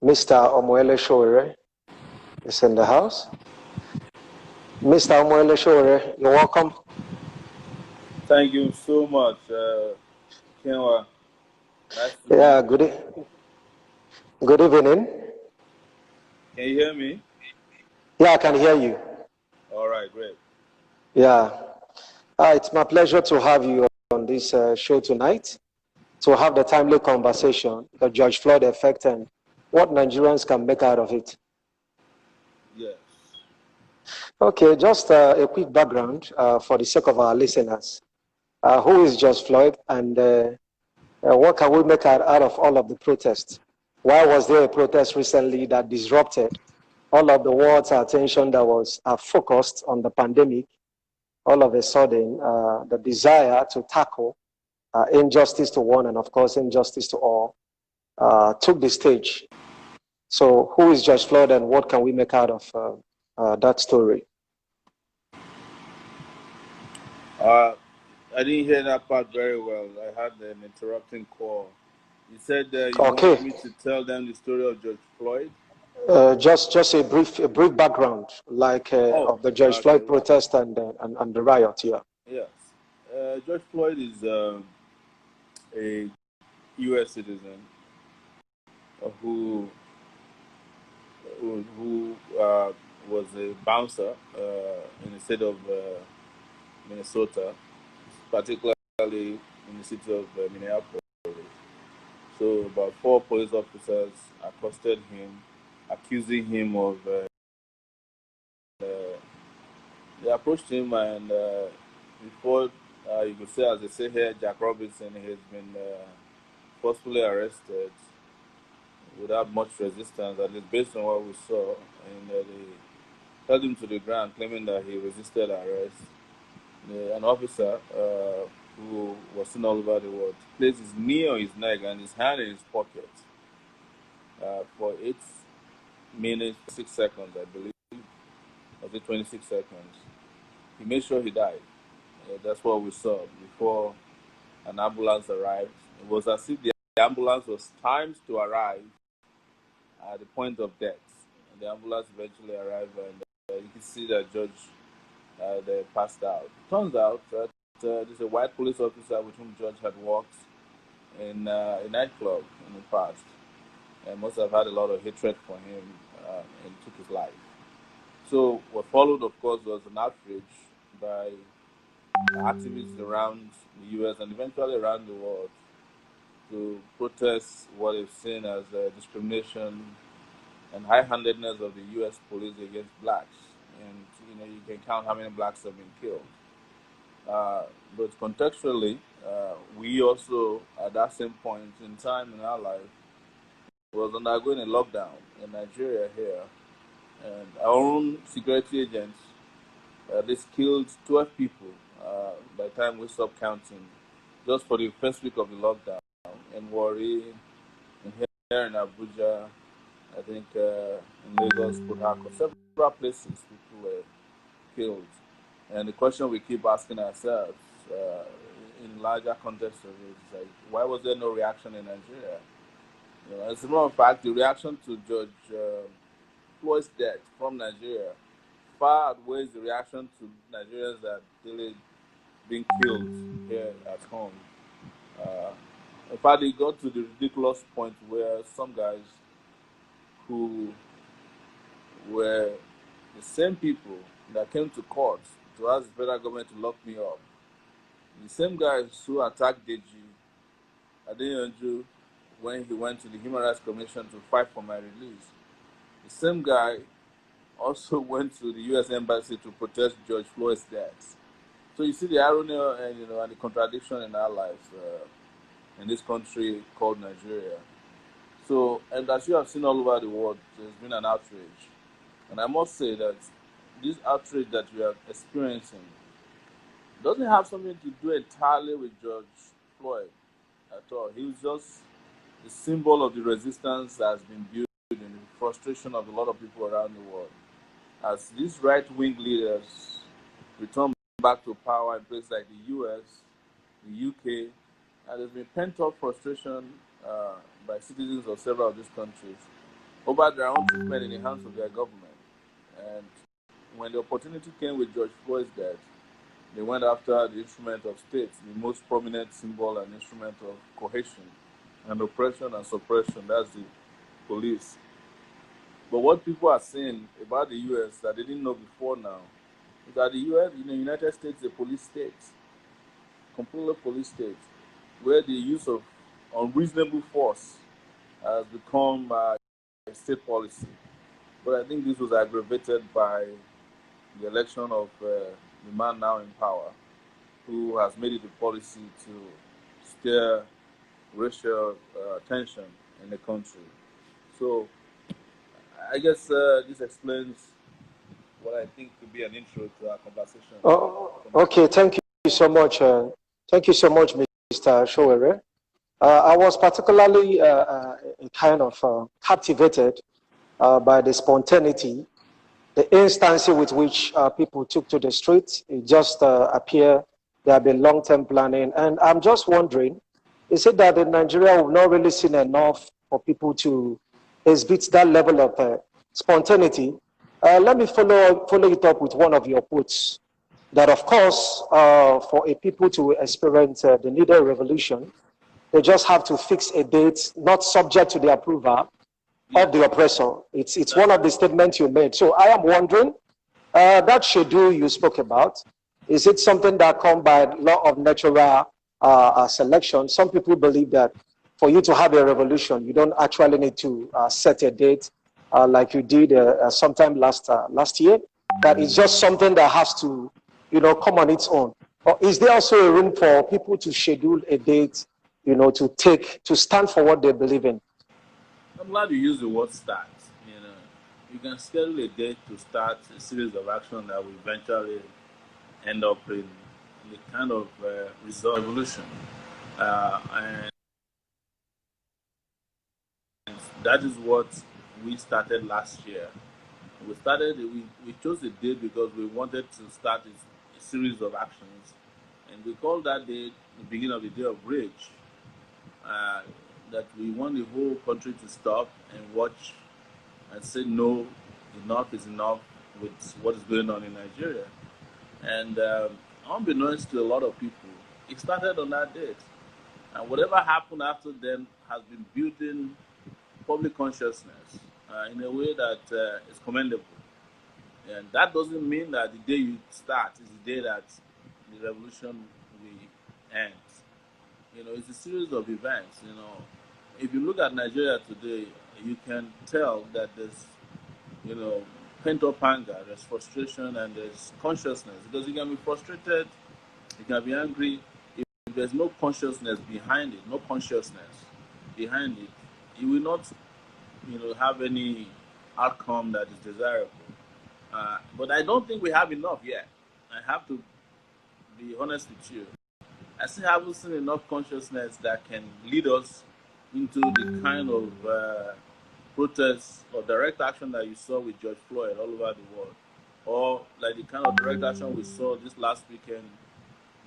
Mr. Omoele Sowore is in the house. Mr. Omoele Sowore, you're welcome. Thank you so much, Okenwa. Nice to Yeah, meet you. good evening. Can you hear me? Yeah, I can hear you. All right, great. Yeah. It's my pleasure to have you on this show tonight to have the timely conversation, the George Floyd effect, and what Nigerians can make out of it. Yes. Okay, just a quick background for the sake of our listeners. Who is George Floyd, and what can we make out of all of the protests? Why was there a protest recently that disrupted all of the world's attention that was focused on the pandemic? All of a sudden, the desire to tackle injustice to one and, of course, injustice to all took the stage. So who is George Floyd, and what can we make out of that story? I didn't hear that part very well. I had an interrupting call. You said you Okay. wanted me to tell them the story of George Floyd? Just a brief background, like of the George Floyd protest and the riot here. Yes. George Floyd is a U.S. citizen who was a bouncer in the state of Minnesota, particularly in the city of Minneapolis. So about 4 police officers accosted him, accusing him of. They approached him, and before you could say, as they say here, Jack Robinson has been forcefully arrested without much resistance, at least based on what we saw. And they held him to the ground, claiming that he resisted arrest. An officer who was seen all over the world placed his knee on his neck and his hand in his pocket for 8 minutes, 6 seconds, I believe. Was it 26 seconds? He made sure he died. That's what we saw before an ambulance arrived. It was as if the ambulance was timed to arrive at the point of death. And the ambulance eventually arrived, and you can see that George they passed out. It turns out that there's a white police officer with whom George had worked in a nightclub in the past, and must have had a lot of hatred for him and took his life. So what followed, of course, was an outrage by activists around the U.S. and eventually around the world to protest what is seen as discrimination and high-handedness of the U.S. police against blacks. And you can count how many blacks have been killed. But contextually, we also, at that same point in time in our life, was undergoing a lockdown in Nigeria here. And our own security agents, they killed 12 people by the time we stopped counting, just for the first week of the lockdown. In Warri, here in Abuja, I think in Lagos, Port Harcourt, several places people were killed. And the question we keep asking ourselves in larger context of it is like, why was there no reaction in Nigeria? As a matter of fact, the reaction to George Floyd's death from Nigeria far outweighs the reaction to Nigerians that really being killed here at home. In fact, it got to the ridiculous point where some guys who were the same people that came to court to ask the federal government to lock me up, the same guys who attacked Deji Adeyanju when he went to the Human Rights Commission to fight for my release, the same guy also went to the U.S. Embassy to protest George Floyd's death. So you see the irony and the contradiction in our lives in this country called Nigeria. So, and as you have seen all over the world, there's been an outrage. And I must say that this outrage that we are experiencing doesn't have something to do entirely with George Floyd at all. He was just the symbol of the resistance that has been built and the frustration of a lot of people around the world. As these right-wing leaders return back to power in places like the US, the UK, and there's been pent-up frustration by citizens of several of these countries. over their own treatment in the hands of their government. And when the opportunity came with George Floyd's death, they went after the instrument of state, the most prominent symbol and instrument of cohesion and oppression and suppression. That's the police. But what people are saying about the U.S. that they didn't know before now is that the U.S., in the United States, is a police state, completely police state, where the use of unreasonable force has become a state policy. But I think this was aggravated by the election of the man now in power, who has made it a policy to stir racial tension in the country. So I guess this explains what I think could be an intro to our conversation. Oh, okay, thank you so much. Thank you so much, Mr. Sowore. I was particularly kind of captivated by the spontaneity, the instancy with which people took to the streets. It just appeared there have been long-term planning. And I'm just wondering, is it that in Nigeria we've not really seen enough for people to exhibit that level of spontaneity? Let me follow it up with one of your quotes, that of course, for a people to experience the needed revolution, they just have to fix a date, not subject to the approval of the oppressor. It's one of the statements you made. So I am wondering, that schedule you spoke about, is it something that comes by law of natural selection? Some people believe that for you to have a revolution, you don't actually need to set a date like you did sometime last year. That it's just something that has to, come on its own. Or is there also a room for people to schedule a date, to stand for what they believe in? I'm glad you use the word start. You can schedule a date to start a series of action that will eventually end up in the kind of result revolution. And that is what we started last year. We chose a date because we wanted to start a series of actions. And we called that date the beginning of the day of rage. That we want the whole country to stop and watch and say no, enough is enough with what is going on in Nigeria. And unbeknownst to a lot of people, it started on that date. And whatever happened after then has been building public consciousness in a way that is commendable. And that doesn't mean that the day you start is the day that the revolution will end. It's a series of events. If you look at Nigeria today, you can tell that there's, pent-up anger, there's frustration, and there's consciousness. Because you can be frustrated, you can be angry. If there's no consciousness behind it, you will not, have any outcome that is desirable. But I don't think we have enough yet. I have to be honest with you. I still haven't seen enough consciousness that can lead us into the kind of protests or direct action that you saw with George Floyd all over the world, or like the kind of direct action we saw this last weekend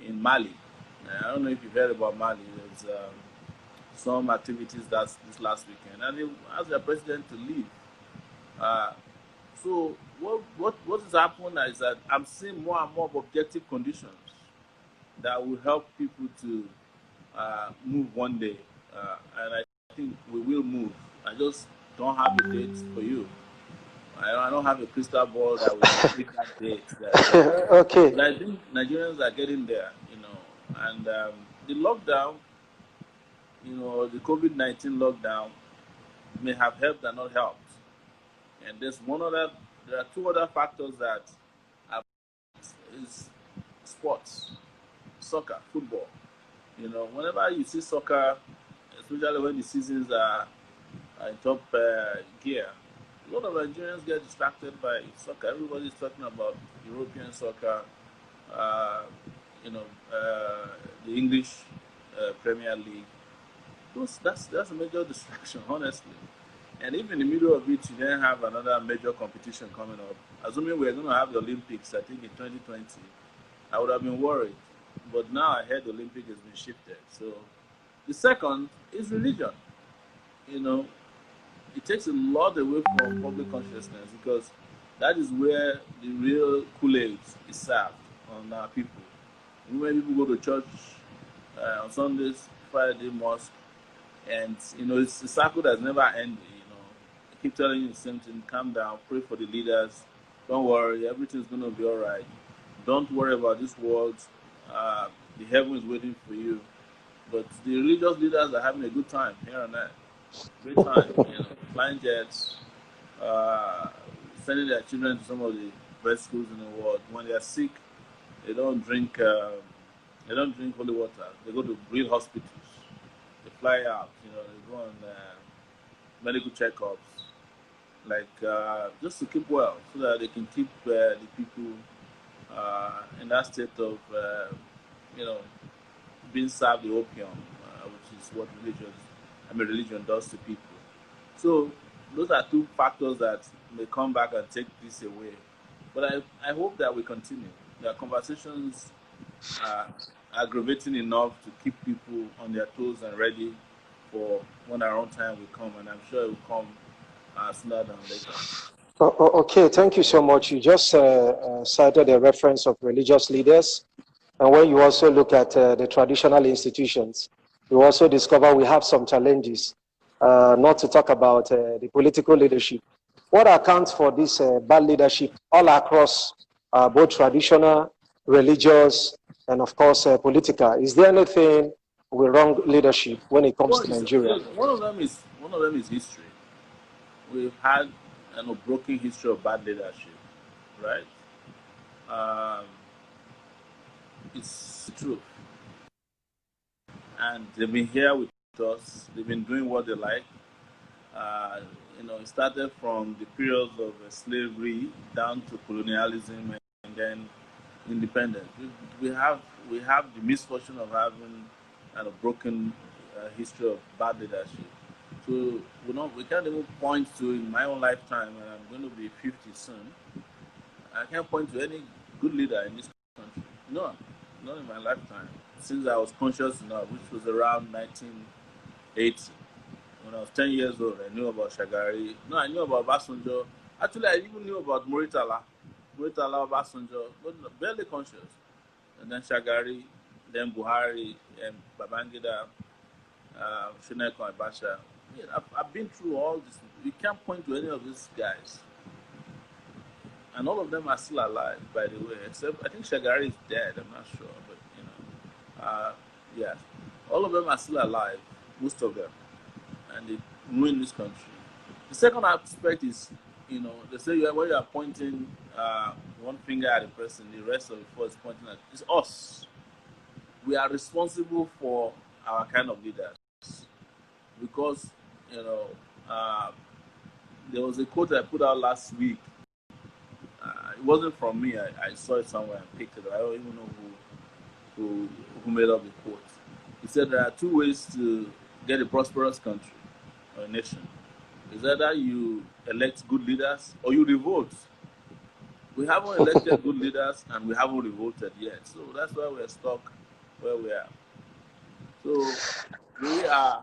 in Mali. I don't know if you've heard about Mali. There's some activities that's this last weekend, and they asked their president to leave. So what is happening is that I'm seeing more and more of objective conditions that will help people to move one day, and I think we will move. I just don't have a date for you. I don't have a crystal ball that will predict that date. Okay. But I think Nigerians are getting there, and the lockdown, the COVID-19 lockdown may have helped and not helped. And there are two other factors that is sports, soccer, football. Whenever you see soccer, especially when the seasons are in top gear, a lot of Nigerians get distracted by soccer. Everybody's talking about European soccer, the English Premier League. That's a major distraction, honestly. And if in the middle of it, you then have another major competition coming up, assuming we're going to have the Olympics, I think in 2020, I would have been worried. But now I heard the Olympic has been shifted. So the second is religion. it takes a lot away from public consciousness because that is where the real Kool-Aid is served on our people. When people go to church on Sundays, Friday mosque, and it's a cycle that's never ending. I keep telling you the same thing: calm down, pray for the leaders. Don't worry, everything's gonna be all right. Don't worry about this world. The heaven is waiting for you. But the religious leaders are having a good time here and there. Great time, flying jets, uh, sending their children to some of the best schools in the world. When they are sick, they don't drink. They don't drink holy water. They go to real hospitals. They fly out. They go on medical checkups, like just to keep well, so that they can keep the people in that state of you know being served the opium, which is what religion does to people. So those are two factors that may come back and take this away. But I hope that we continue. The conversations are aggravating enough to keep people on their toes and ready for when our own time will come, and I'm sure it will come sooner than later. Okay, thank you so much. You just cited a reference of religious leaders. And when you also look at the traditional institutions, you also discover we have some challenges, not to talk about the political leadership. What accounts for this bad leadership all across both traditional, religious, and of course political? Is there anything with wrong leadership when it comes to Nigeria? One of them is history. We've had a broken history of bad leadership, right? It's the truth. And they've been here with us. They've been doing what they like. It started from the periods of slavery down to colonialism and then independence. We have the misfortune of having a broken history of bad leadership. So we can't even point to in my own lifetime, and I'm going to be 50 soon. I can't point to any good leader in this country. No, not in my lifetime. Since I was conscious enough, which was around 1980. When I was 10 years old, I knew about Shagari. No, I knew about Basunjo. Actually, I even knew about Muritala, Basunjo, but barely conscious. And then Shagari, then Buhari, and Babangida, Shuneko and Basha. I've been through all this. You can't point to any of these guys. And all of them are still alive, by the way, except I think Shagari is dead, I'm not sure, but yeah. All of them are still alive, most of them, and they ruin this country. The second aspect is, they say when you are pointing one finger at a person, the rest of the foot is pointing at it's us. We are responsible for our kind of leaders. Because, there was a quote I put out last week. It wasn't from me. I saw it somewhere and picked it. I don't even know who made up the quote. He said there are two ways to get a prosperous country or a nation. It's either you elect good leaders or you revolt. We haven't elected good leaders and we haven't revolted yet. So that's why we're stuck where we are. So we are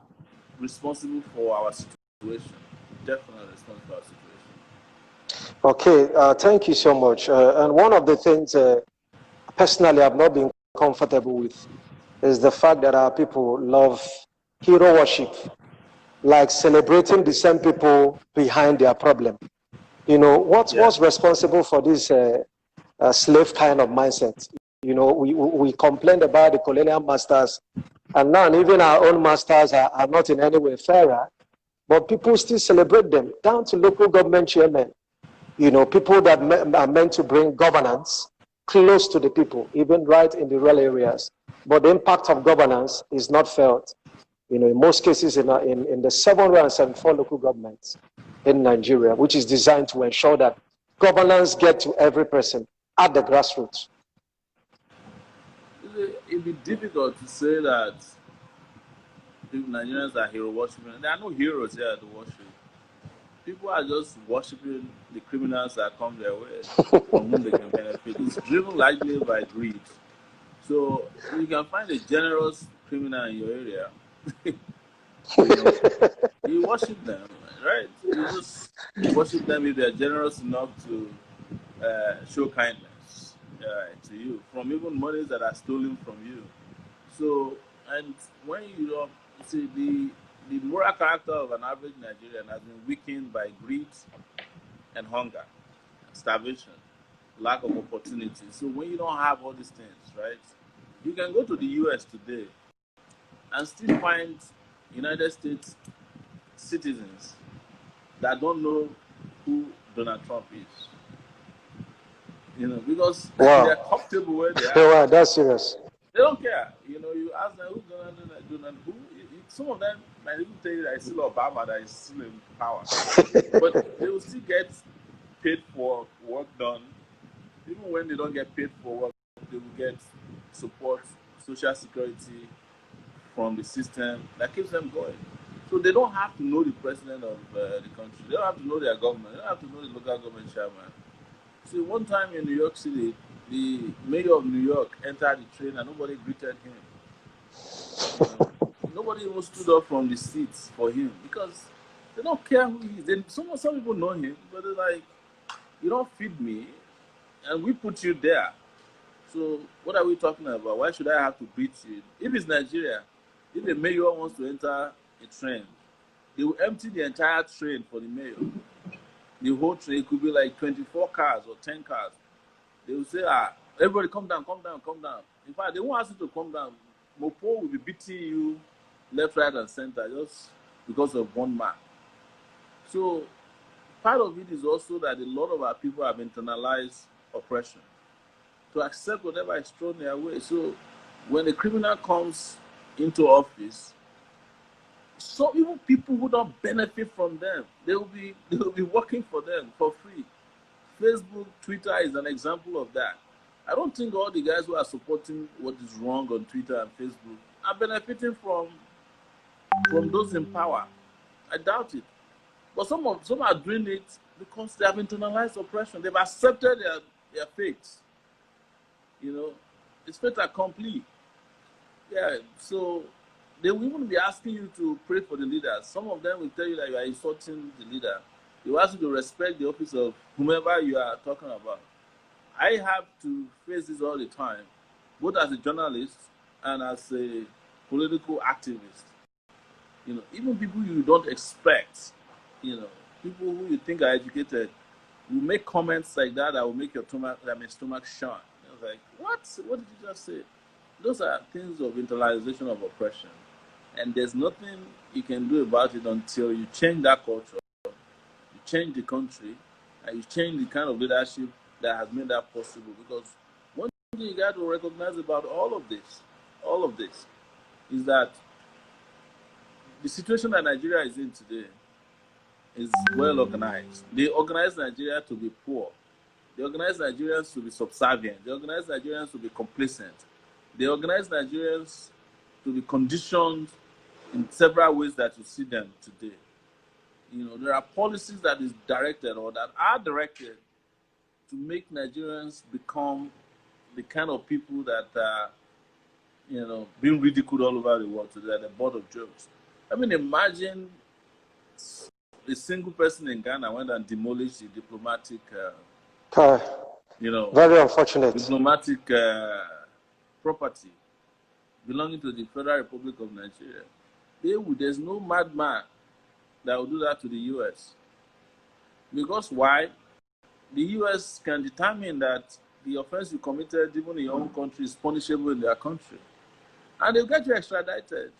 responsible for our situation. Definitely responsible for our situation. Okay, thank you so much. And one of the things personally I've not been comfortable with is the fact that our people love hero worship, like celebrating the same people behind their problem. What's responsible for this slave kind of mindset? We complained about the colonial masters, and now even our own masters are not in any way fairer, but people still celebrate them, down to local government chairmen. People that are meant to bring governance close to the people, even right in the rural areas. But the impact of governance is not felt, in most cases in the 774 local governments in Nigeria, which is designed to ensure that governance gets to every person at the grassroots. It'd be difficult to say that Nigerians are hero worshipping. There are no heroes here to worship. People are just worshipping the criminals that come their way, from whom they can benefit. It's driven largely by greed. So you can find a generous criminal in your area. You worship them, right? You just worship them if they're generous enough to show kindness to you, from even monies that are stolen from you. So, and when you don't, you see, the moral character of an average Nigerian has been weakened by greed and hunger, starvation, lack of opportunity. So when you don't have all these things, right, you can go to the US today and still find United States citizens that don't know who Donald Trump is. You know, because they're Wow. comfortable where they are. Wow, that's serious. They don't care. You know, you ask them who's Donald who. Some of them might even tell you that it's still Obama that is still in power, but they will still get paid for work done. Even when they don't get paid for work, they will get support, social security from the system that keeps them going. So they don't have to know the president of the country. They don't have to know their government. They don't have to know the local government chairman. See, one time in New York City, the mayor of New York entered the train and nobody greeted him. You know, nobody even stood up from the seats for him because they don't care who he is. Some people know him, but they're like, you don't feed me, and we put you there. So what are we talking about? Why should I have to greet you? If it's Nigeria, if a mayor wants to enter a train, they will empty the entire train for the mayor. The whole train could be like 24 cars or 10 cars. They will say, everybody come down, come down, come down. In fact, they won't ask you to come down. Mopo will be beating you left, right, and center just because of one man. So part of it is also that a lot of our people have internalized oppression to accept whatever is thrown their way. So when a criminal comes into office, so even people who don't benefit from them, they will be working for them for free. Facebook, Twitter is an example of that. I don't think all the guys who are supporting what is wrong on Twitter and Facebook are benefiting from those in power. I doubt it. But some are doing it because they have internalized oppression. They've accepted their fate. You know, it's fait accompli. Yeah, so they will even be asking you to pray for the leaders. Some of them will tell you that you are insulting the leader. They will ask you to respect the office of whomever you are talking about. I have to face this all the time, both as a journalist and as a political activist. You know, even people you don't expect, you know, people who you think are educated, you make comments like that will make your stomach shine. Like, what? What did you just say? Those are things of internalization of oppression. And there's nothing you can do about it until you change that culture, you change the country, and you change the kind of leadership that has made that possible. Because one thing you got to recognize about all of this, is that the situation that Nigeria is in today is well organized. They organize Nigeria to be poor. They organize Nigerians to be subservient. They organize Nigerians to be complacent. They organize Nigerians to be conditioned in several ways that you see them today. You know, there are policies that is directed or that are directed to make Nigerians become the kind of people that are, you know, being ridiculed all over the world today at the butt of jokes. I mean, imagine a single person in Ghana went and demolished the diplomatic, you know, very unfortunate diplomatic property belonging to the Federal Republic of Nigeria. There's no madman that will do that to the U.S. Because why? The U.S. can determine that the offense you committed even in your own country is punishable in their country. And they'll get you extradited.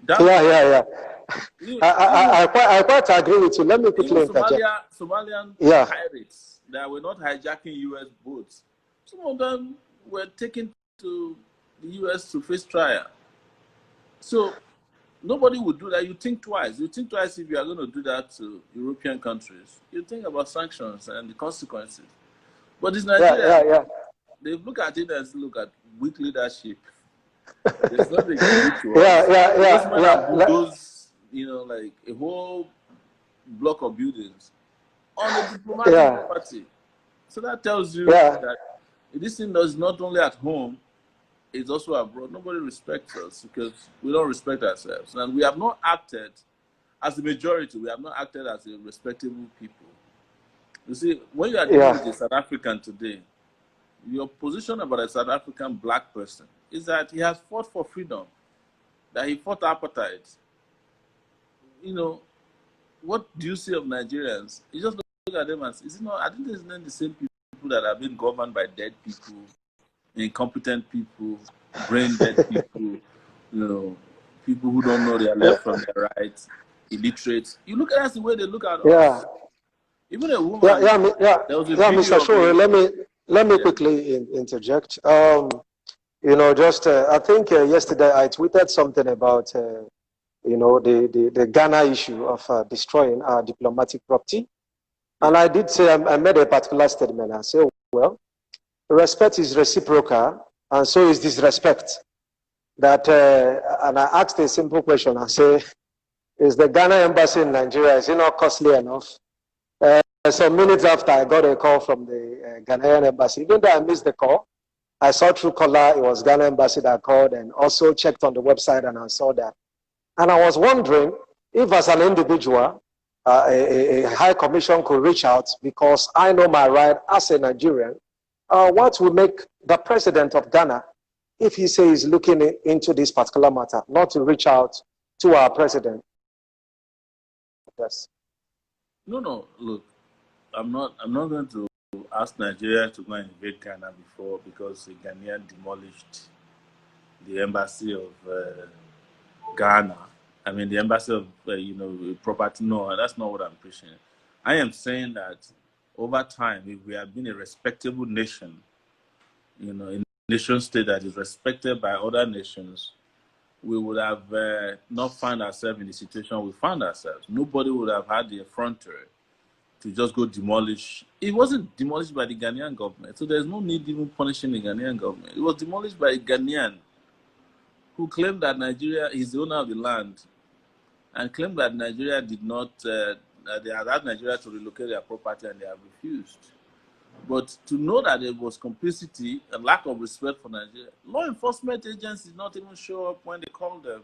Yeah. I quite agree with you. Let me quickly Somalian pirates that were not hijacking U.S. boats, some of them were taken to the U.S. to face trial. So nobody would do that. You think twice. You think twice if you are going to do that to European countries. You think about sanctions and the consequences. But it's Nigeria. They look at it as look at weak leadership. There's nothing to do to us. Those, you know, like a whole block of buildings on a diplomatic property. So that tells you that this thing is not only at home, it's also abroad. Nobody respects us because we don't respect ourselves. And we have not acted as a majority, we have not acted as a respectable people. You see, when you are dealing with a South African today, your position about a South African black person is that he has fought for freedom, that he fought apartheid. You know, what do you see of Nigerians? You just look at them as, is it not, I think it's not the same people that have been governed by dead people, incompetent people, brain dead people, you know, people who don't know their left from their right, illiterate. You look at us the way they look at us. Even a woman. There was a video Mr. Sowore, let me quickly interject. You know, just I think yesterday I tweeted something about you know, the Ghana issue of destroying our diplomatic property, and I did say I made a particular statement. I said, well, respect is reciprocal, and so is disrespect. That and I asked a simple question. I say, is the Ghana embassy in Nigeria, is it not costly enough? Some minutes after, I got a call from the Ghanaian embassy. Even though I missed the call, I saw through caller, it was Ghana embassy that called, and also checked on the website, and I saw that. And I was wondering if, as an individual, a high commission could reach out, because I know my right as a Nigerian. What would make the president of Ghana, if he says he's looking into this particular matter, not to reach out to our president? Yes. No, look. I'm not going to ask Nigeria to go and invade Ghana before, because the Ghanaian demolished the embassy of Ghana. I mean, the embassy of you know, property. No, that's not what I'm preaching. I am saying that over time, if we have been a respectable nation, you know, a nation state that is respected by other nations, we would have not found ourselves in the situation we found ourselves. Nobody would have had the effrontery to just go demolish. It wasn't demolished by the Ghanaian government, so there's no need even punishing the Ghanaian government. It was demolished by a Ghanaian who claimed that Nigeria is the owner of the land, and claimed that Nigeria did not, they had asked Nigeria to relocate their property, and they have refused. But to know that there was complicity and lack of respect for Nigeria, law enforcement agents did not even show up when they called them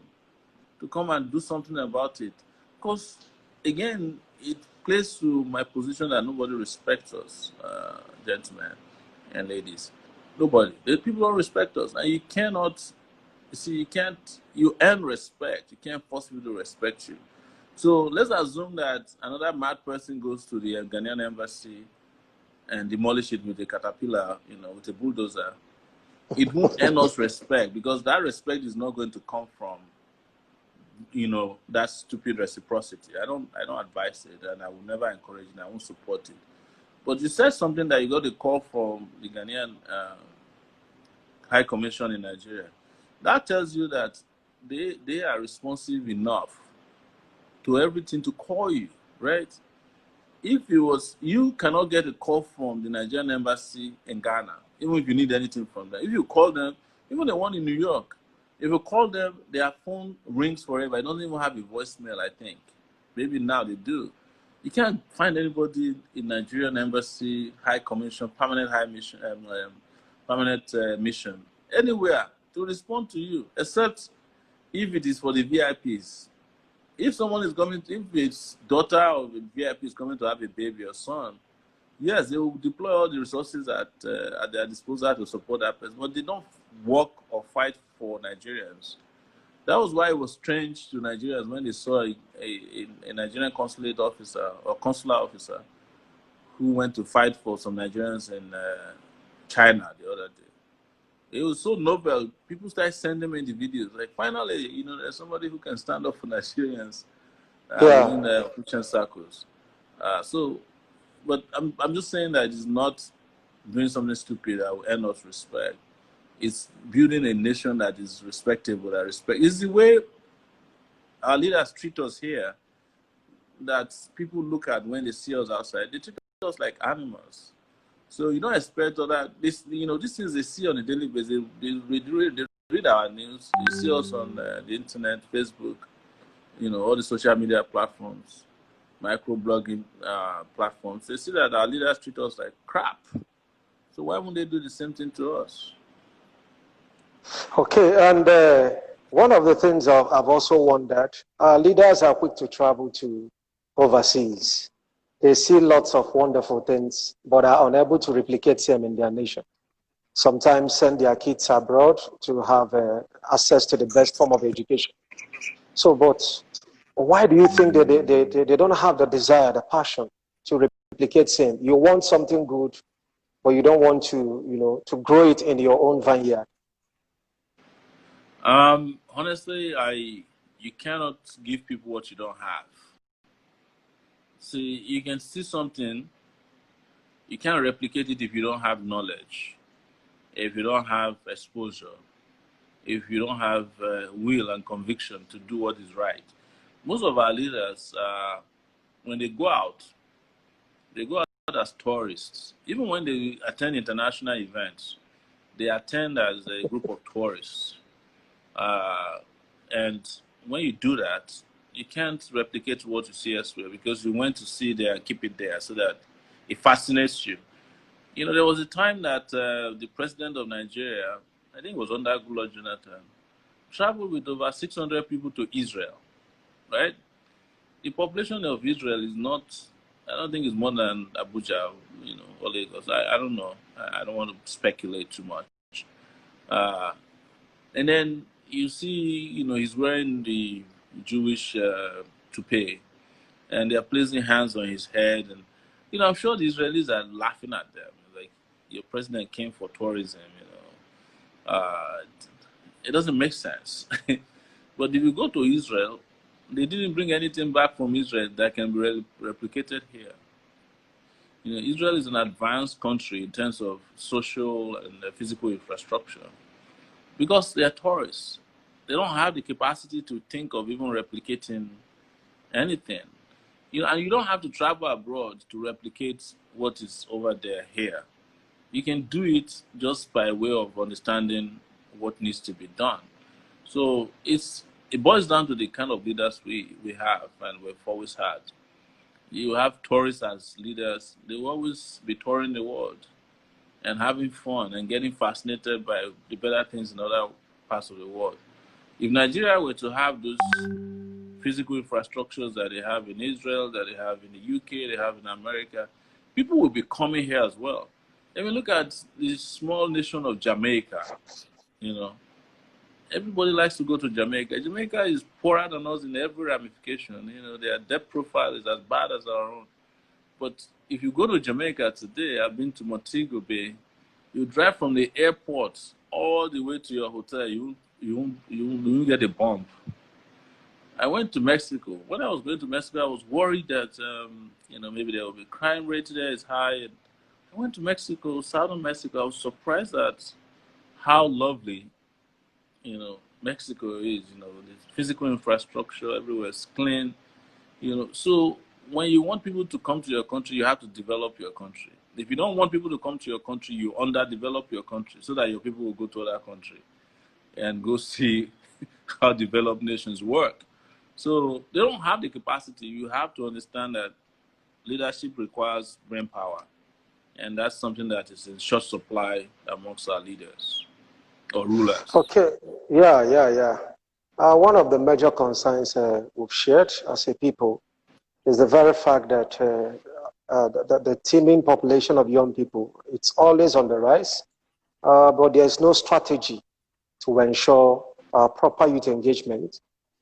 to come and do something about it. Because, again, it plays to my position that nobody respects us, gentlemen and ladies. Nobody. The people don't respect us. And you cannot, you see, you earn respect. You can't force people to respect you. So let's assume that another mad person goes to the Ghanaian embassy and demolish it with a caterpillar, you know, with a bulldozer. It won't earn us respect, because that respect is not going to come from, you know, that stupid reciprocity. I don't advise it, and I will never encourage it. I won't support it. But you said something that you got a call from the Ghanaian High Commission in Nigeria. That tells you that they are responsive enough to everything to call you, right? If it was, you cannot get a call from the Nigerian embassy in Ghana, even if you need anything from them. If you call them, even the one in New York, if you call them, their phone rings forever. It doesn't even have a voicemail, I think. Maybe now they do. You can't find anybody in Nigerian embassy, high commission, permanent high mission, mission, anywhere to respond to you, except if it is for the VIPs. If someone is coming, if it's daughter of a VIP is coming to have a baby or son, yes, they will deploy all the resources at their disposal to support that person, but they don't work or fight for Nigerians. That was why it was strange to Nigerians when they saw a Nigerian consulate officer or consular officer who went to fight for some Nigerians in China the other day. It was so novel. People started sending me the videos. Like, finally, you know, there's somebody who can stand up for Nigerians within the Christian circles. But I'm just saying that it's not doing something stupid that will earn us respect. It's building a nation that is respectable, that respect. It's the way our leaders treat us here that people look at when they see us outside. They treat us like animals. So you don't expect other this. You know, these things they see on a daily basis. They read our news. You see us on the internet, Facebook. You know, all the social media platforms, microblogging platforms. They see that our leaders treat us like crap. So why won't they do the same thing to us? Okay, and One of the things I've also wondered, leaders are quick to travel to overseas. They see lots of wonderful things, but are unable to replicate them in their nation. Sometimes send their kids abroad to have access to the best form of education. So, but why do you think they don't have the desire, the passion to replicate same? You want something good, but you don't want to, to grow it in your own vineyard. Honestly, you cannot give people what you don't have. See, you can see something, you can't replicate it if you don't have knowledge, if you don't have exposure, if you don't have will and conviction to do what is right. Most of our leaders, when they go out as tourists. Even when they attend international events, they attend as a group of tourists. And when you do that, you can't replicate what you see elsewhere because you went to see there and keep it there so that it fascinates you. You know, there was a time that the president of Nigeria, I think it was under Goodluck Jonathan, traveled with over 600 people to Israel, right? The population of Israel is not, I don't think it's more than Abuja, or Lagos. I don't know. I don't want to speculate too much. And then you see, he's wearing the Jewish toupee, and they're placing hands on his head. And, I'm sure the Israelis are laughing at them. Like, your president came for tourism, It doesn't make sense. But if you go to Israel, they didn't bring anything back from Israel that can be replicated here. Israel is an advanced country in terms of social and physical infrastructure because they are tourists. They don't have the capacity to think of even replicating anything. And you don't have to travel abroad to replicate what is over there here. You can do it just by way of understanding what needs to be done. So it boils down to the kind of leaders we have and we've always had. You have tourists as leaders. They will always be touring the world and having fun and getting fascinated by the better things in other parts of the world. If Nigeria were to have those physical infrastructures that they have in Israel, that they have in the UK, they have in America, people will be coming here as well. I mean, look at the small nation of Jamaica, Everybody likes to go to Jamaica. Jamaica is poorer than us in every ramification. Their debt profile is as bad as our own. But if you go to Jamaica today, I've been to Montego Bay, you drive from the airport all the way to your hotel, you won't get a bump. I went to Mexico. When I was going to Mexico, I was worried that, maybe there will be crime rate there is high. And I went to Mexico, southern Mexico. I was surprised at how lovely Mexico is, the physical infrastructure everywhere is clean, So when you want people to come to your country, you have to develop your country. If you don't want people to come to your country, you underdevelop your country so that your people will go to other country and go see how developed nations work. So they don't have the capacity. You have to understand that leadership requires brain power. And that's something that is in short supply amongst our leaders. Or rulers. Okay, yeah. One of the major concerns we've shared as a people is the very fact that the teeming population of young people, it's always on the rise, but there's no strategy to ensure proper youth engagement,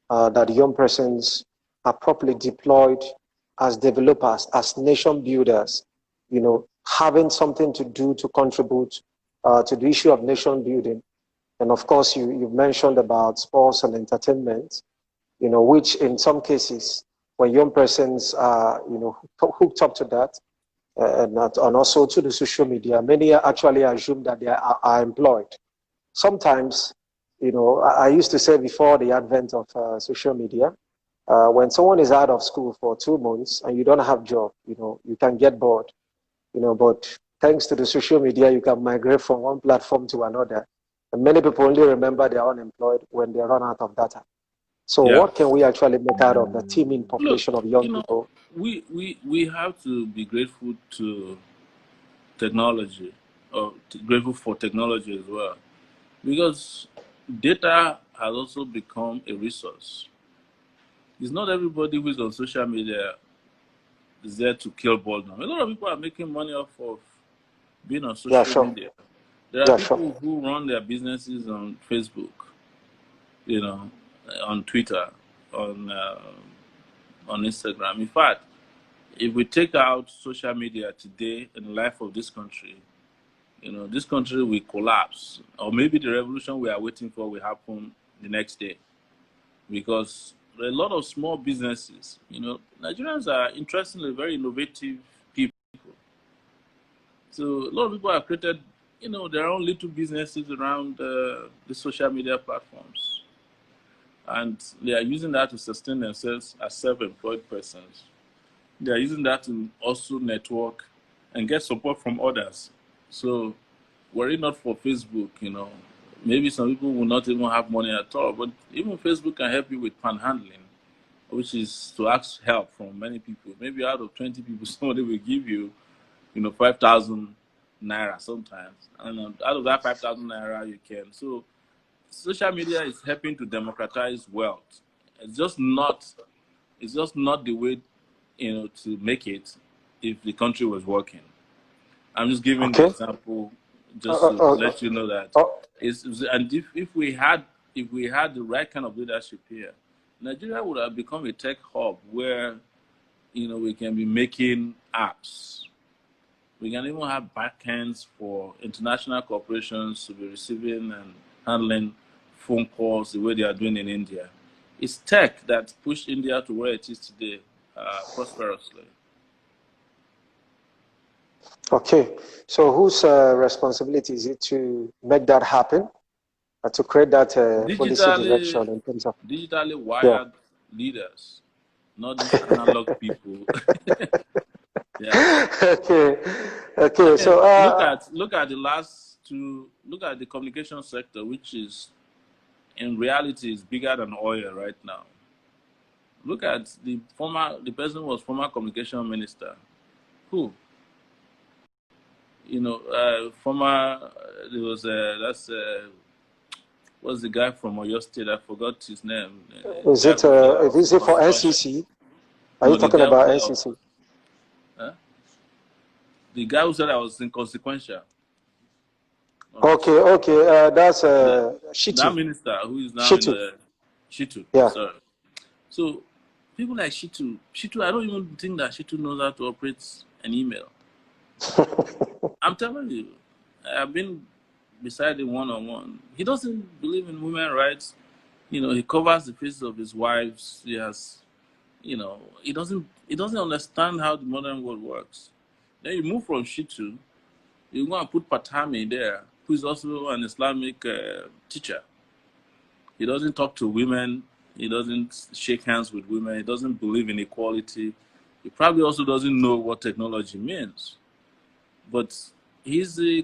that young persons are properly deployed as developers, as nation builders, having something to do to contribute to the issue of nation building. And of course, you've mentioned about sports and entertainment, which in some cases, when young persons are, hooked up to that, and also to the social media, many actually assume that they are employed. Sometimes, I used to say before the advent of social media, when someone is out of school for 2 months and you don't have a job, you can get bored, but thanks to the social media, you can migrate from one platform to another. And many people only remember they're unemployed when they run out of data. So what can we actually make out of the teeming population of young people? We have to be grateful to technology, or grateful for technology as well. Because data has also become a resource. It's not everybody who is on social media is there to kill boredom. A lot of people are making money off of being on Yeah, social sure. media. There are Yeah, people sure. who run their businesses on Facebook, on Twitter, on Instagram. In fact, if we take out social media today in the life of this country, this country will collapse, or maybe the revolution we are waiting for will happen the next day, because there are a lot of small businesses. Nigerians are interestingly very innovative people. So a lot of people have created, their own little businesses around the social media platforms, and they are using that to sustain themselves as self-employed persons. They are using that to also network and get support from others. So were it not for Facebook, maybe some people will not even have money at all. But even Facebook can help you with panhandling, which is to ask help from many people. Maybe out of 20 people, somebody will give you, 5,000 naira sometimes. And out of that 5,000 naira, you can. So social media is helping to democratize wealth. It's just not the way, to make it if the country was working. I'm just giving the Okay. example just to let you know that oh, and if we had the right kind of leadership here, Nigeria would have become a tech hub where we can be making apps. We can even have backends for international corporations to be receiving and handling phone calls the way they are doing in India. It's tech that pushed India to where it is today, prosperously. Okay. So whose responsibility is it to make that happen? To create that policy direction in terms of digitally wired leaders, not these analog people. Yeah. Okay. I So mean, look at the communication sector, which is in reality is bigger than oil right now. Look at the person who was former communication minister, who former there was what's the guy from Oyo State? I forgot his name. is it for NCC? Are you talking about NCC? The guy who said I was inconsequential. Okay. That's Shitu. That minister who is now Shitu. in the Shitu. Yeah. Sorry. So people like Shitu, I don't even think that Shitu knows how to operate an email. I'm telling you, I've been beside him one-on-one. He doesn't believe in women's rights. He covers the faces of his wives. He has, he doesn't understand how the modern world works. Then you move from Shitu, you go and put Patami there, who is also an Islamic teacher. He doesn't talk to women. He doesn't shake hands with women. He doesn't believe in equality. He probably also doesn't know what technology means. But he's the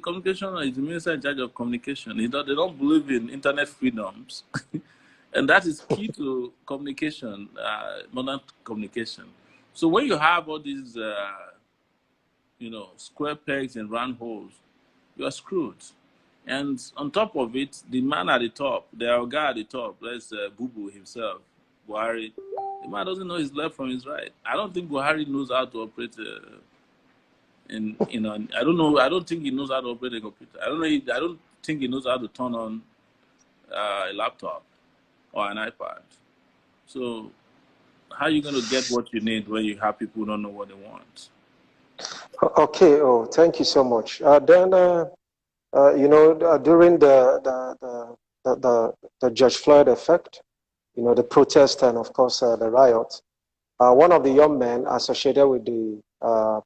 minister in charge of communication. They don't believe in internet freedoms. And that is key to communication, modern communication. So when you have all these, square pegs and round holes, you are screwed. And on top of it, the man at the top, the guy at the top, that's Boo himself, Buhari. The man doesn't know his left from his right. I don't think Buhari knows how to operate. I don't know. I don't think he knows how to operate a computer. I don't think he knows how to turn on a laptop or an iPad. So, how are you going to get what you need when you have people who don't know what they want? Okay. Oh, thank you so much. Then, during the George Floyd effect, the protest and of course the riot, one of the young men associated with the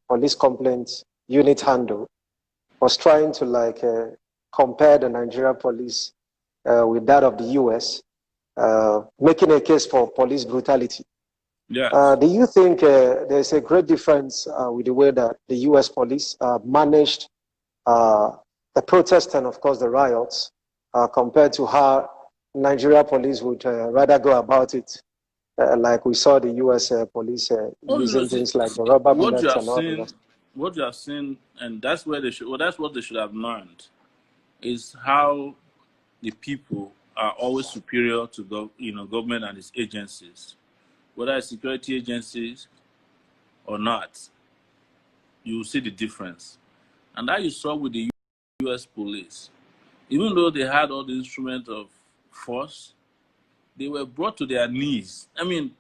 police complaints unit handle was trying to compare the Nigerian police with that of the US, making a case for police brutality. Yes. Do you think there's a great difference with the way that the US police managed the protest and of course the riots compared to how Nigeria police would rather go about it? Like we saw the U.S. police using things like the rubber bullets and all the rest. What you have seen, and that's where that's what they should have learned, is how the people are always superior to government and its agencies, whether it's security agencies or not. You will see the difference, and that you saw with the U.S. police. Even though they had all the instruments of force, they were brought to their knees. I mean,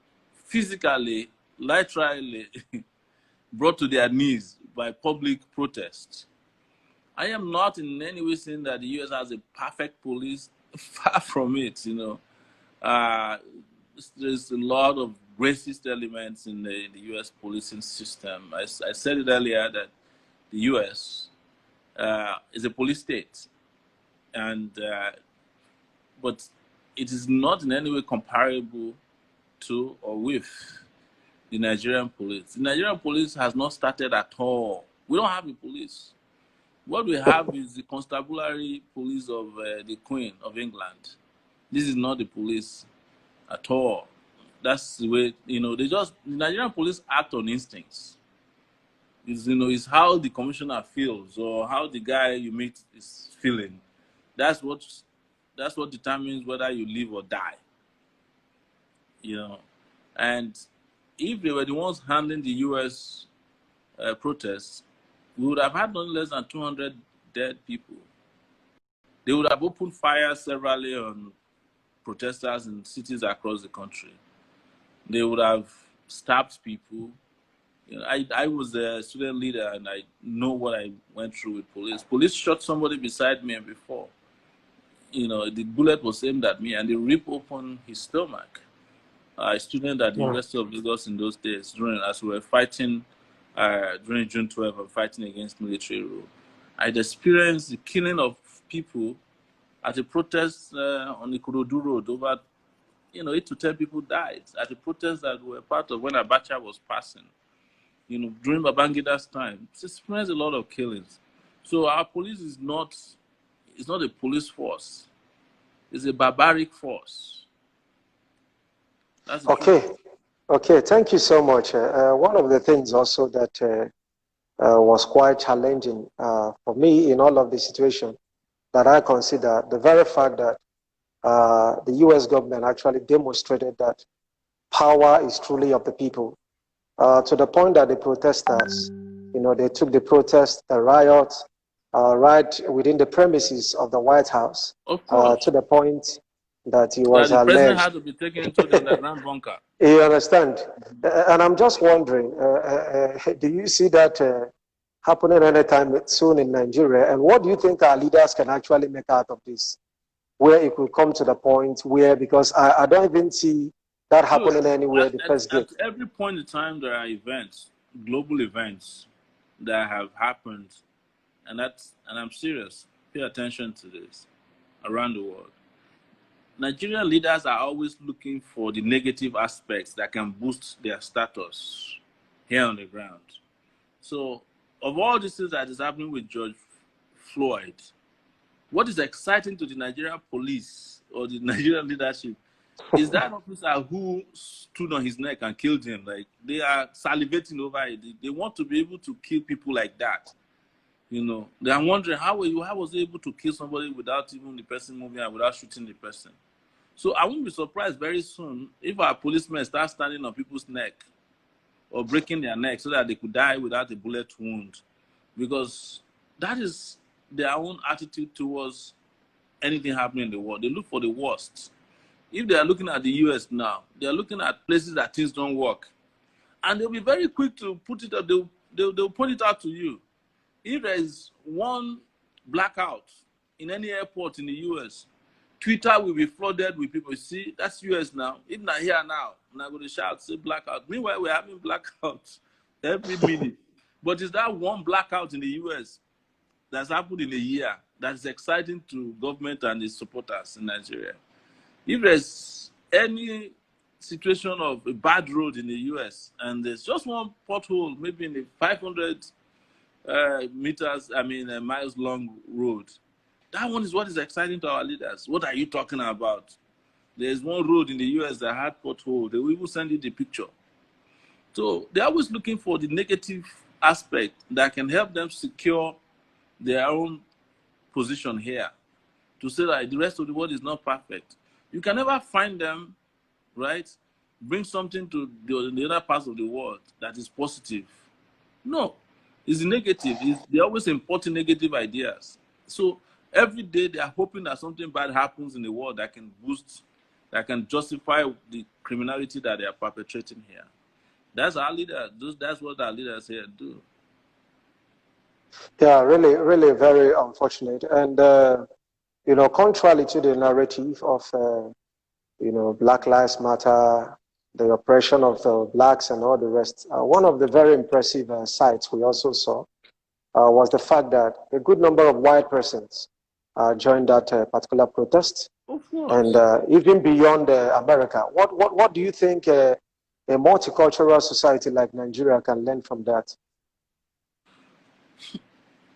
physically, literally brought to their knees by public protest. I am not in any way saying that the U.S. has a perfect police. Far from it, There's a lot of racist elements in the U.S. policing system. I said it earlier that the U.S. Is a police state, and but it is not in any way comparable to or with the Nigerian police. The Nigerian police has not started at all. We don't have a police. What we have is the constabulary police of the Queen of England. This is not the police at all. That's the way, the Nigerian police act on instincts. It's how the commissioner feels or how the guy you meet is feeling. That's what determines whether you live or die. And if they were the ones handling the U.S. Protests, we would have had no less than 200 dead people. They would have opened fire severally on protesters in cities across the country. They would have stabbed people. I was a student leader, and I know what I went through with police. Police shot somebody beside me before. The bullet was aimed at me, and they ripped open his stomach. A student at the University of Lagos in those days, as we were fighting during June 12 and fighting against military rule. I'd experienced the killing of people at a protest on the Ikorodu Road. Over 8 to 10 people died at a protest that were part of when Abacha was passing. During Babangida's time, it's experienced a lot of killings. So our police is not a police force. It's a barbaric force. That's okay. Truth. Okay, thank you so much. One of the things also that was quite challenging for me in all of the situation that I consider the very fact that the U.S. government actually demonstrated that power is truly of the people, to the point that the protesters, they took the protest, the riot, right within the premises of the White House, to the point that he was the alleged. president had to be taken into the underground bunker. You understand? And I'm just wondering, do you see that happening anytime soon in Nigeria? And what do you think our leaders can actually make out of this? Where it could come to the point where, because I don't even see that happening anywhere. At every point in time, there are events, global events that have happened, and I'm serious. Pay attention to this around the world. Nigerian leaders are always looking for the negative aspects that can boost their status here on the ground. So, of all these things that is happening with George Floyd, what is exciting to the Nigerian police or the Nigerian leadership is that officer who stood on his neck and killed him. Like, they are salivating over it. They want to be able to kill people like that. They are wondering how was he able to kill somebody without even the person moving and without shooting the person. So I won't be surprised very soon if our policemen start standing on people's neck or breaking their neck so that they could die without a bullet wound, because that is their own attitude towards anything happening in the world. They look for the worst. If they are looking at the US now, they are looking at places that things don't work, and they'll be very quick to put it up. They'll point it out to you. If there is one blackout in any airport in the US, Twitter will be flooded with people. See, that's US now. If not here now, I'm not going to shout, say blackout. Meanwhile, we're having blackouts every minute. But is that one blackout in the US that's happened in a year that's exciting to government and its supporters in Nigeria? If there's any situation of a bad road in the US and there's just one pothole, maybe in the 500 miles long road, that one is what is exciting to our leaders. What are you talking about? There's one road in the US that had pothole. They will even send you the picture. So they're always looking for the negative aspect that can help them secure their own position here. to say that the rest of the world is not perfect. You can never find them, right? Bring something to the other parts of the world that is positive. No, it's negative. They're always importing negative ideas. So every day they are hoping that something bad happens in the world that can boost, that can justify the criminality that they are perpetrating here. That's our leader. That's what our leaders here do. Yeah, really, really very unfortunate. And, contrary to the narrative of, Black Lives Matter, the oppression of the blacks and all the rest, one of the very impressive sights we also saw was the fact that a good number of white persons joined that particular protest. Of course. And even beyond America, what do you think a multicultural society like Nigeria can learn from that?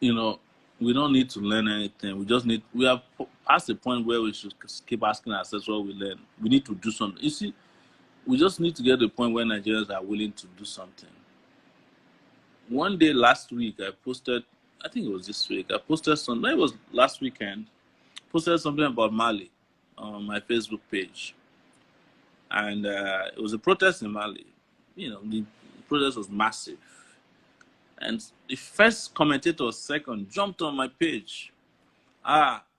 We don't need to learn anything. We have past the point where we should keep asking ourselves what we learn. We need to do something. You see, we just need to get to the point where Nigerians are willing to do something. One day last week, I posted, I think it was this week, I posted something, it was last weekend, posted something about Mali on my Facebook page. And it was a protest in Mali. The protest was massive. And the first commentator, second, jumped on my page.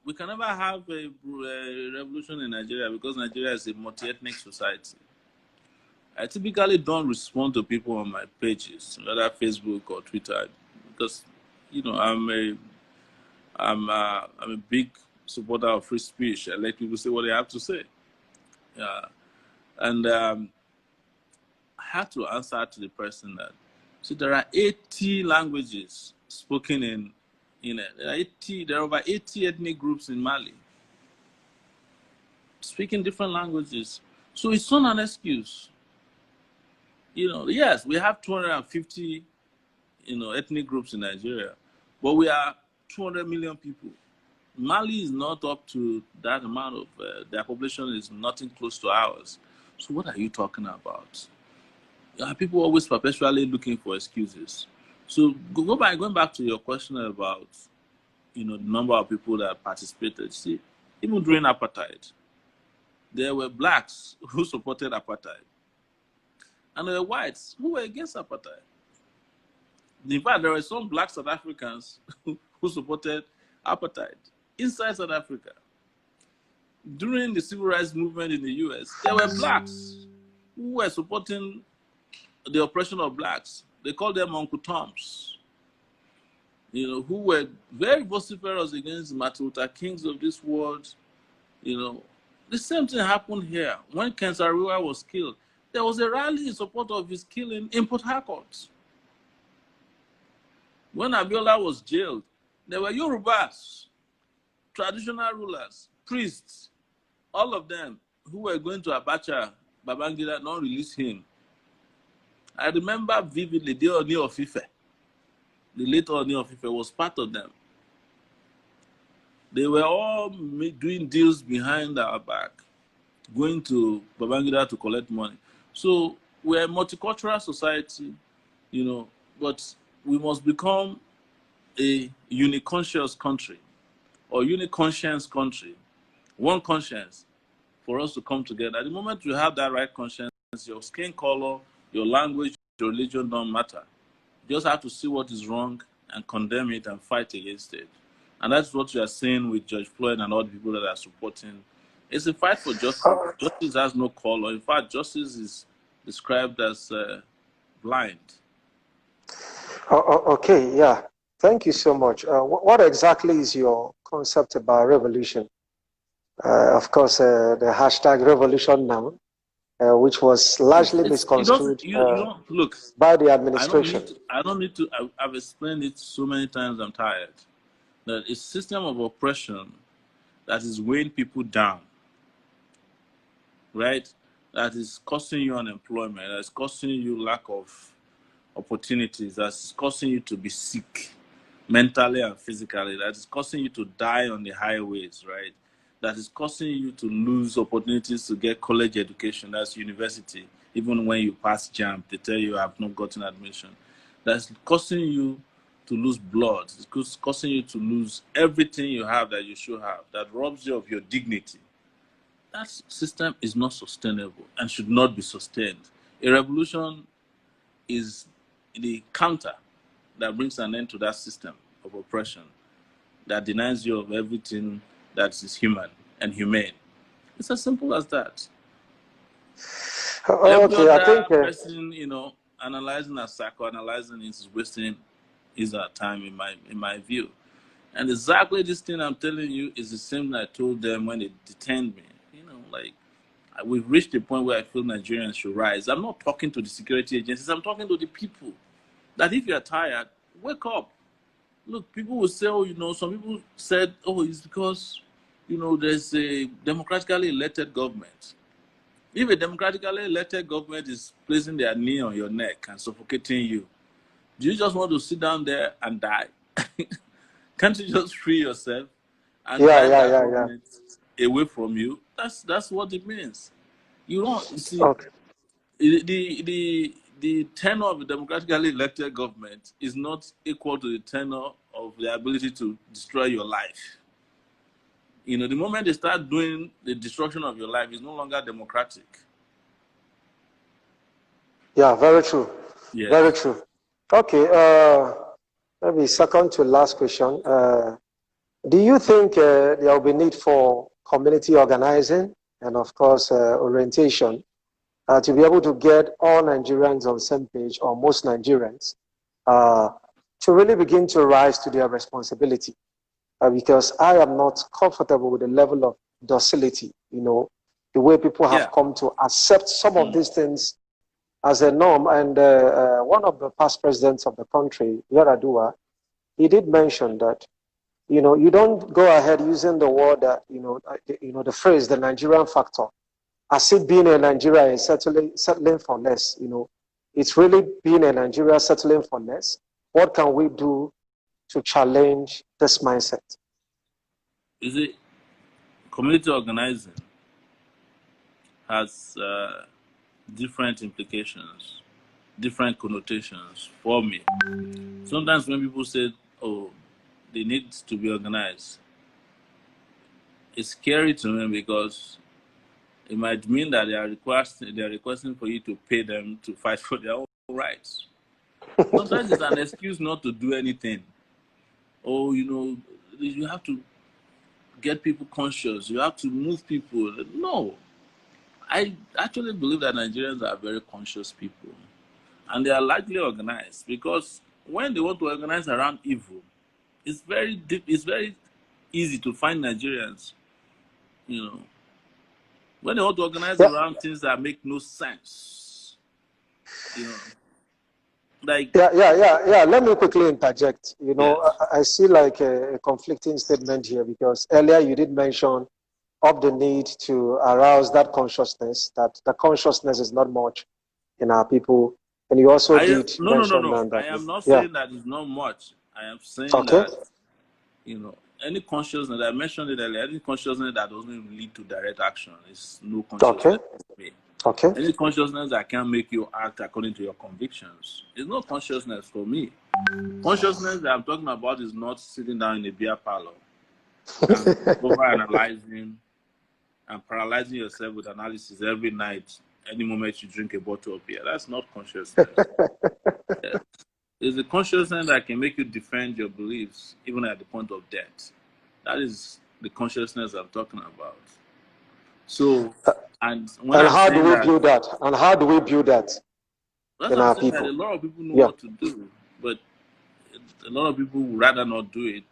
We can never have a revolution in Nigeria because Nigeria is a multi-ethnic society. I typically don't respond to people on my pages, whether Facebook or Twitter, because I'm a big supporter of free speech. I let people say what they have to say. And I had to answer to the person that, so there are 80 languages spoken there are over 80 ethnic groups in Mali speaking different languages. So it's not an excuse. Yes, we have 250, ethnic groups in Nigeria, but we are 200 million people. Mali is not up to that amount of, their population is nothing close to ours. So what are you talking about? People always perpetually looking for excuses. So going back to your question about, the number of people that participated. See, even during apartheid, there were blacks who supported apartheid. And there were whites who were against apartheid. In fact, there were some black South Africans who supported apartheid inside South Africa. During the civil rights movement in the US, there were blacks who were supporting the oppression of blacks. They called them Uncle Toms, who were very vociferous against Martin Luther Kings of this world. The same thing happened here. When Ken Saro-Wiwa was killed, there was a rally in support of his killing in Port Harcourt. When Abiola was jailed, there were Yorubas, traditional rulers, priests, all of them who were going to Abacha, Babangida, not release him. I remember vividly the Oni of Ife. The late Oni of Ife was part of them. They were all doing deals behind our back, going to Babangida to collect money. So we're a multicultural society, but we must become a uniconscious country or uniconscience country, one conscience for us to come together. At the moment you have that right conscience, your skin color, your language, your religion don't matter. You just have to see what is wrong and condemn it and fight against it. And that's what you are seeing with George Floyd and all the people that are supporting. It's a fight for justice. Justice has no color. In fact, justice is described as blind. Okay, yeah. Thank you so much. What exactly is your concept about revolution? Of course, the hashtag revolution now, which was largely misconstrued look, by the administration. I've explained it so many times, I'm tired. That it's a system of oppression that is weighing people down, right? That is causing you unemployment, that is causing you lack of opportunities, that's causing you to be sick mentally and physically, that is causing you to die on the highways, right? That is causing you to lose opportunities to get college education, that's university. Even when you pass JAMB, they tell you have not gotten admission. That's causing you to lose blood. It's causing you to lose everything you have that you should have, that robs you of your dignity. That system is not sustainable and should not be sustained. A revolution is the counter that brings an end to that system of oppression that denies you of everything that is human and humane. It's as simple as that. Every Okay, I other think person, analyzing and psychoanalyzing is wasting his time in my view. And exactly this thing I'm telling you is the same I told them when they detained me. We've reached a point where I feel Nigerians should rise. I'm not talking to the security agencies. I'm talking to the people. That if you're tired, wake up. Look, people will say, some people said, it's because, there's a democratically elected government. If a democratically elected government is placing their knee on your neck and suffocating you, do you just want to sit down there and die? Can't you just free yourself and drive that government away from you? That's what it means. You see, okay. the tenure of the democratically elected government is not equal to the tenure of the ability to destroy your life. The moment they start doing the destruction of your life, it's no longer democratic. Yeah, very true. Yes. Very true. Okay, maybe second to last question. Do you think there will be need for community organizing and, of course, orientation to be able to get all Nigerians on the same page, or most Nigerians, to really begin to rise to their responsibility? Because I am not comfortable with the level of docility, the way people have come to accept some of these things as a norm. And one of the past presidents of the country, Yaradua, he did mention that, you don't go ahead using the word that, the phrase, the Nigerian factor, as if being a Nigeria is settling for less. It's really being a Nigeria settling for less. What can we do to challenge this mindset? Is it community organizing has different implications, different connotations for me. Sometimes when people say, they need to be organized, it's scary to me because it might mean that they are requesting for you to pay them to fight for their own rights. Sometimes it's an excuse not to do anything. You have to get people conscious. You have to move people. No. I actually believe that Nigerians are very conscious people. And they are largely organized, because when they want to organize around evil, it's very easy to find Nigerians, when they want to organize around things that make no sense, like... Yeah. Let me quickly interject. Yes. I see like a conflicting statement here, because earlier you did mention of the need to arouse that consciousness, that the consciousness is not much in our people. And you also did mention that. I am not saying that it's not much. I am saying that, any consciousness, I mentioned it earlier, any consciousness that doesn't even lead to direct action is no consciousness. Okay. Any consciousness that can make you act according to your convictions is no consciousness for me. Consciousness that I'm talking about is not sitting down in a beer parlor and over-analyzing and paralyzing yourself with analysis every night, any moment you drink a bottle of beer. That's not consciousness. It's a consciousness that can make you defend your beliefs even at the point of death. That is the consciousness I'm talking about. So, how do we build that? And how do we build that in our people? That a lot of people know what to do, but a lot of people would rather not do it.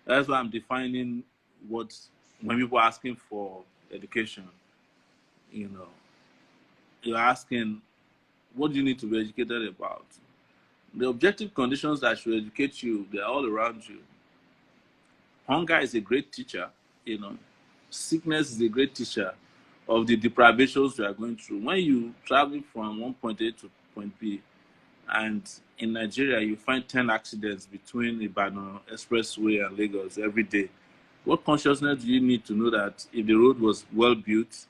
That's why I'm defining when people are asking for education, you're asking, what do you need to be educated about? The objective conditions that should educate you, they're all around you. Hunger is a great teacher, Sickness is a great teacher of the deprivations you are going through. When you travel from one point A to point B, and in Nigeria, you find 10 accidents between Ibadan Expressway and Lagos every day. What consciousness do you need to know that if the road was well built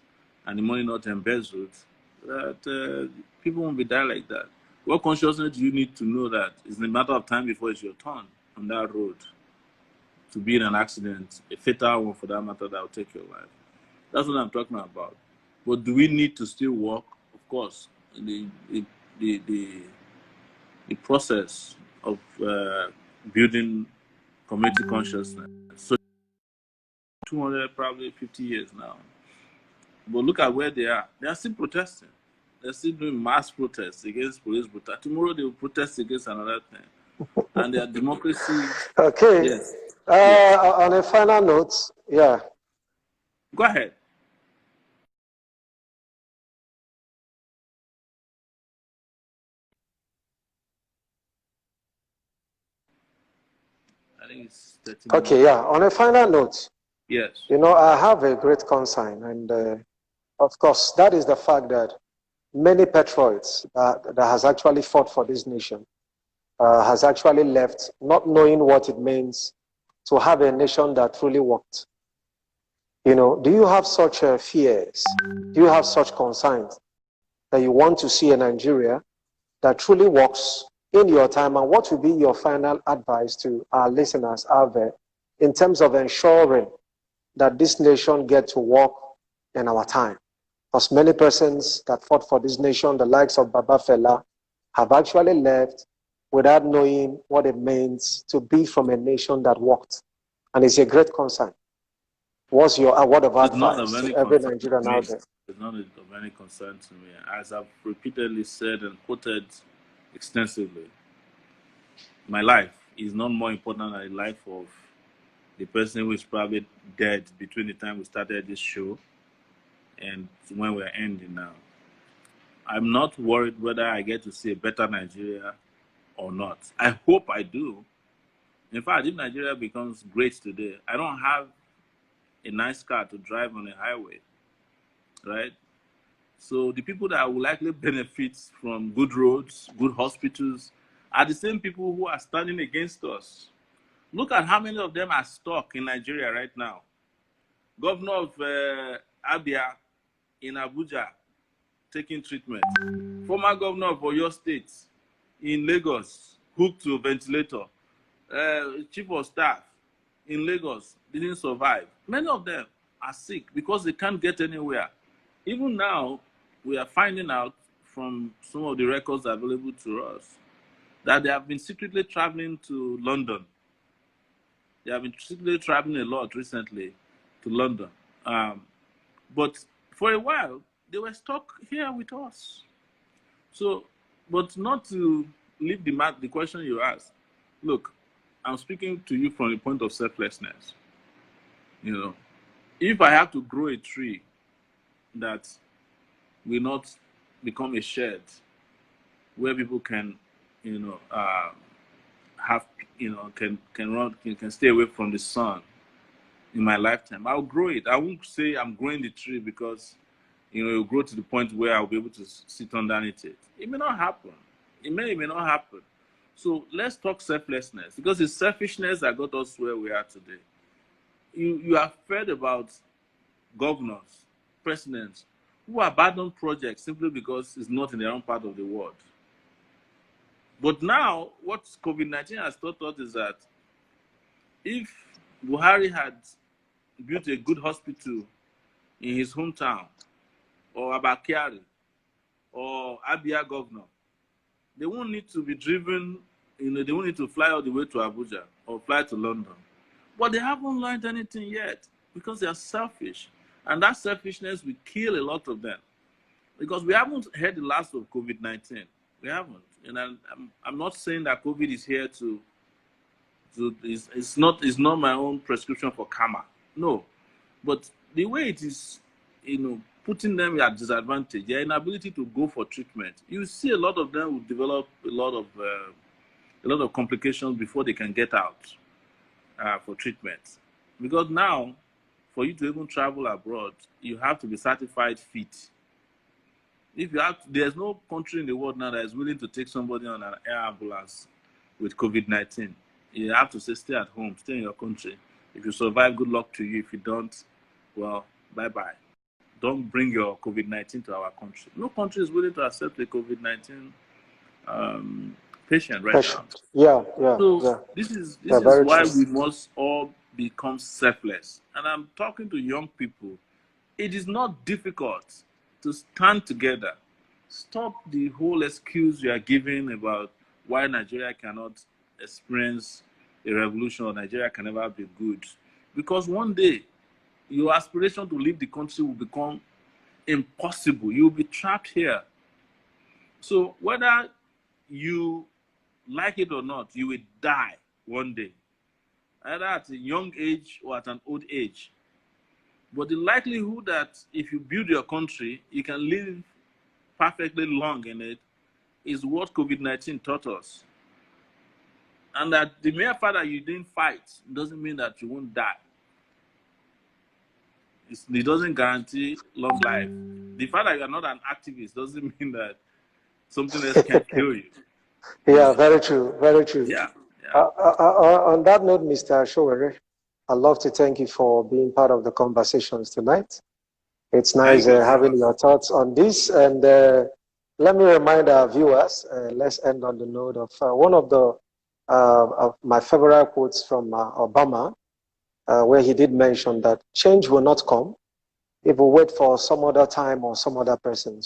and the money not embezzled, that people won't be dying like that? What consciousness do you need to know that it's a matter of time before it's your turn on that road to be in an accident, a fatal one for that matter, that will take your life? That's what I'm talking about. But do we need to still walk? Of course. The process of building community consciousness. So 200, probably 50 years now. But look at where they are. They are still protesting. They're still doing mass protests against police brutality. Tomorrow they will protest against another thing. And their democracy. Okay. Yes. Yes. On a final note, yeah. Go ahead. I think it's 30 minutes. Okay, yeah. On a final note, yes. I have a great concern, and of course, that is the fact that many patriots that has actually fought for this nation has actually left not knowing what it means to have a nation that truly worked. Do you have such fears? Do you have such concerns that you want to see a Nigeria that truly works in your time? And what will be your final advice to our listeners out there in terms of ensuring that this nation gets to work in our time? Because many persons that fought for this nation, the likes of Baba Fela, have actually left without knowing what it means to be from a nation that worked. And it's a great concern. What's your word of advice to every Nigerian out there? It's not of any concern to me. As I've repeatedly said and quoted extensively, my life is not more important than the life of the person who is probably dead between the time we started this show and when we're ending now. I'm not worried whether I get to see a better Nigeria or not. I hope I do. In fact, if Nigeria becomes great today, I don't have a nice car to drive on a highway, right? So the people that will likely benefit from good roads, good hospitals, are the same people who are standing against us. Look at how many of them are stuck in Nigeria right now. Governor of Abia in Abuja taking treatment. Former governor of Oyo State in Lagos hooked to a ventilator. Chief of staff in Lagos didn't survive. Many of them are sick because they can't get anywhere. Even now, we are finding out from some of the records available to us that they have been secretly traveling to London. They have been secretly traveling a lot recently to London. But for a while, they were stuck here with us. So, but not to leave the question you asked. Look, I'm speaking to you from the point of selflessness. If I have to grow a tree that will not become a shed where people can, have, can stay away from the sun in my lifetime, I'll grow it. I won't say I'm growing the tree because, it'll grow to the point where I'll be able to sit underneath it. It may not happen. It may not happen. So let's talk selflessness, because it's selfishness that got us where we are today. You have heard about governors, presidents, who abandon projects simply because it's not in their own part of the world. But now, what COVID-19 has taught us is that if Buhari had built a good hospital in his hometown, or Abakari, or Abia governor, they won't need to be driven, they won't need to fly all the way to Abuja or fly to London. But they haven't learned anything yet because they are selfish. And that selfishness will kill a lot of them. Because we haven't heard the last of COVID-19. We haven't. And I'm not saying that COVID is here it's not my own prescription for karma. No. But the way it is, putting them at disadvantage, their inability to go for treatment, you see a lot of them will develop a lot of complications before they can get out for treatment. Because now, for you to even travel abroad, you have to be certified fit. There's no country in the world now that is willing to take somebody on an air ambulance with COVID-19. You have to say, stay at home, stay in your country. If you survive, good luck to you. If you don't, well, bye-bye. Don't bring your COVID-19 to our country. No country is willing to accept a COVID-19 patient right now. Patient. Yeah, yeah, So yeah. this is Yeah, very why true. we must all become selfless. And I'm talking to young people. It is not difficult to stand together. Stop the whole excuse you are giving about why Nigeria cannot experience a revolution or Nigeria can never be good. Because one day, your aspiration to leave the country will become impossible. You'll be trapped here. So whether you like it or not, you will die one day, either at a young age or at an old age. But the likelihood that if you build your country, you can live perfectly long in it is what COVID-19 taught us. And that the mere fact that you didn't fight doesn't mean that you won't die. It doesn't guarantee long life. The fact that you're not an activist doesn't mean that something else can't kill you. Yeah, very true, very true. Yeah, yeah. On that note, Mr. Sowore, I'd love to thank you for being part of the conversations tonight. It's nice Thank you so having much. your thoughts on this. And let me remind our viewers, let's end on the note of one of my favorite quotes from Obama, where he did mention that change will not come if we wait for some other time or some other person.